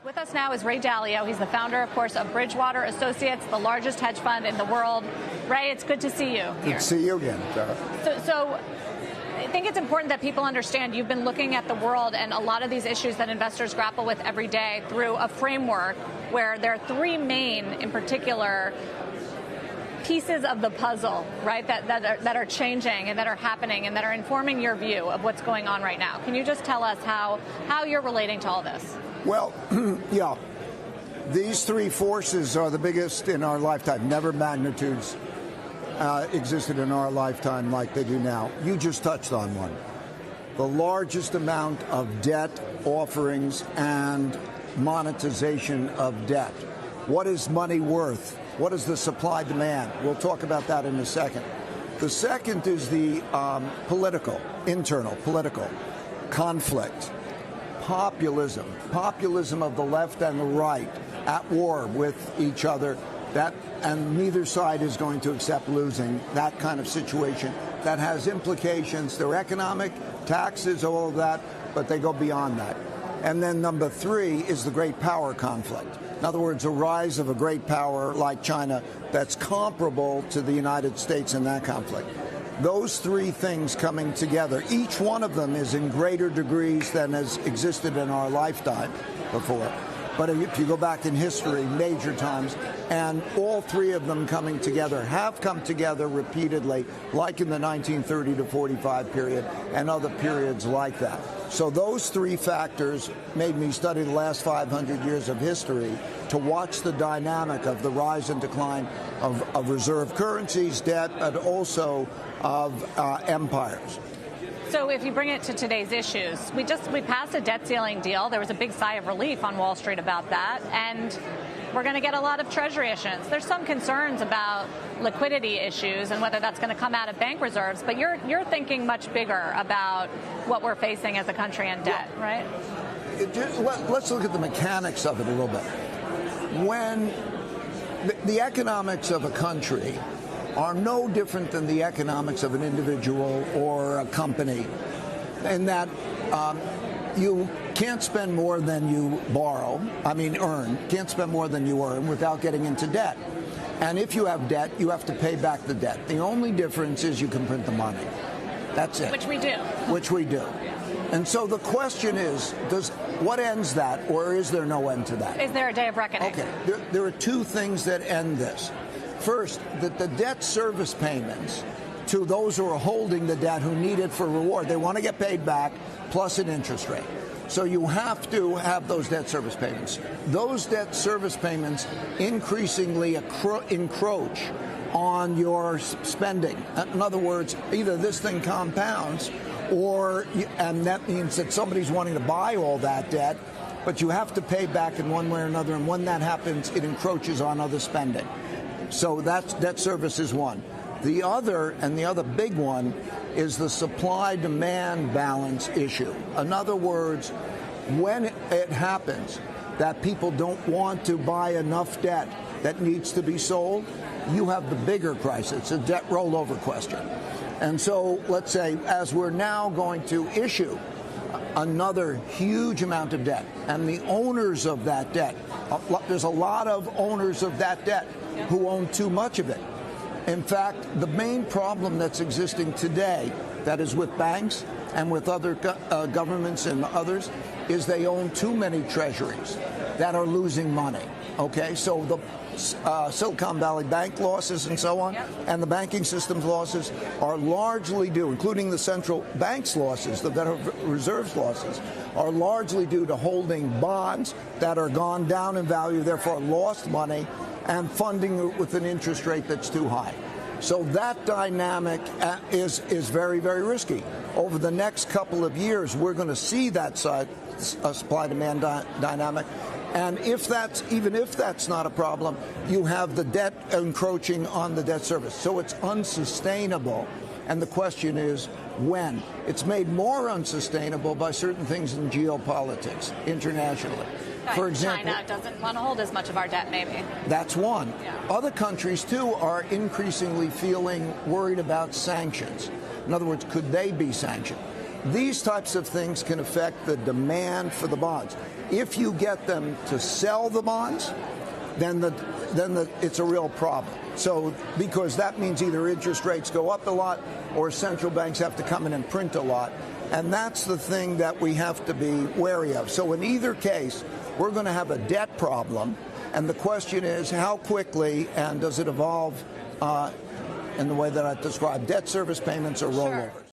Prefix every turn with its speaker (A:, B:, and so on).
A: With us now is Ray Dalio. He's the founder, of course, of Bridgewater Associates, the largest hedge fund in the world. Ray, it's good to see you here.
B: Good to see you again, Sarah.
A: So I think it's important that people understand you've been looking at the world and a lot of these issues that investors grapple with every day through a framework where there are three main, in particular, pieces of the puzzle, right, that are changing and that are happening and that are informing your view of what's going on right now. Can you just tell us how you're relating to all this?
B: Well, yeah, these three forces are the biggest in our lifetime. Never magnitudes existed in our lifetime like they do now. You just touched on one. The largest amount of debt offerings and monetization of debt. What is money worth? What is the supply demand? We'll talk about that in a second. The second is the internal political conflict. Populism of the left and the right at war with each other, and neither side is going to accept losing. That kind of situation that has implications. They're economic, taxes, all of that, but they go beyond that. And then number three is the great power conflict. In other words, a rise of a great power like China that's comparable to the United States in that conflict. Those three things coming together, each one of them is in greater degrees than has existed in our lifetime before. But if you go back in history, major times, and all three of them coming together have come together repeatedly, like in the 1930 to 45 period and other periods like that. So those three factors made me study the last 500 years of history to watch the dynamic of the rise and decline of reserve currencies, debt, but also of empires.
A: So if you bring it to today's issues, we passed a debt ceiling deal. There was a big sigh of relief on Wall Street about that. And we're going to get a lot of Treasury issuance. There's some concerns about liquidity issues and whether that's going to come out of bank reserves. But you're thinking much bigger about what we're facing as a country in debt, right?
B: Let's look at the mechanics of it a little bit. When the economics of a country are no different than the economics of an individual or a company, in that you can't spend more than you earn, can't spend more than you earn without getting into debt. And if you have debt, you have to pay back the debt. The only difference is you can print the money. That's it.
A: Which we do.
B: Which we do. And so the question is, what ends that, or is there no end to that?
A: Is there a day of reckoning?
B: Okay, there are two things that end this. First, that the debt service payments to those who are holding the debt who need it for reward, they want to get paid back plus an interest rate. So you have to have those debt service payments. Those debt service payments increasingly encroach on your spending. In other words, either this thing compounds and that means that somebody's wanting to buy all that debt, but you have to pay back in one way or another. And when that happens, it encroaches on other spending. So debt service is one. The other big one is the supply-demand balance issue. In other words, when it happens that people don't want to buy enough debt that needs to be sold, you have the bigger crisis, a debt rollover question. And so let's say, as we're now going to issue another huge amount of debt, and the owners of that debt, there's a lot of owners of that debt who own too much of it. In fact, the main problem that's existing today, that is with banks and with other governments and others, is they own too many treasuries that are losing money. Okay, so the Silicon Valley Bank losses and so on, and the banking system's losses are largely due, including the central bank's losses, the Federal Reserve's losses, are largely due to holding bonds that are gone down in value, therefore lost money, and funding it with an interest rate that's too high. So that dynamic is very, very risky. Over the next couple of years, we're going to see that supply-demand dynamic. And even if that's not a problem, you have the debt encroaching on the debt service. So it's unsustainable. And the question is, when? It's made more unsustainable by certain things in geopolitics internationally. For example,
A: China doesn't want to hold as much of our debt, maybe.
B: That's one.
A: Yeah.
B: Other countries, too, are increasingly feeling worried about sanctions. In other words, could they be sanctioned? These types of things can affect the demand for the bonds. If you get them to sell the bonds, then it's a real problem. So, because that means either interest rates go up a lot or central banks have to come in and print a lot. And that's the thing that we have to be wary of. So in either case, we're going to have a debt problem. And the question is, how quickly and does it evolve in the way that I described, debt service payments or rollovers?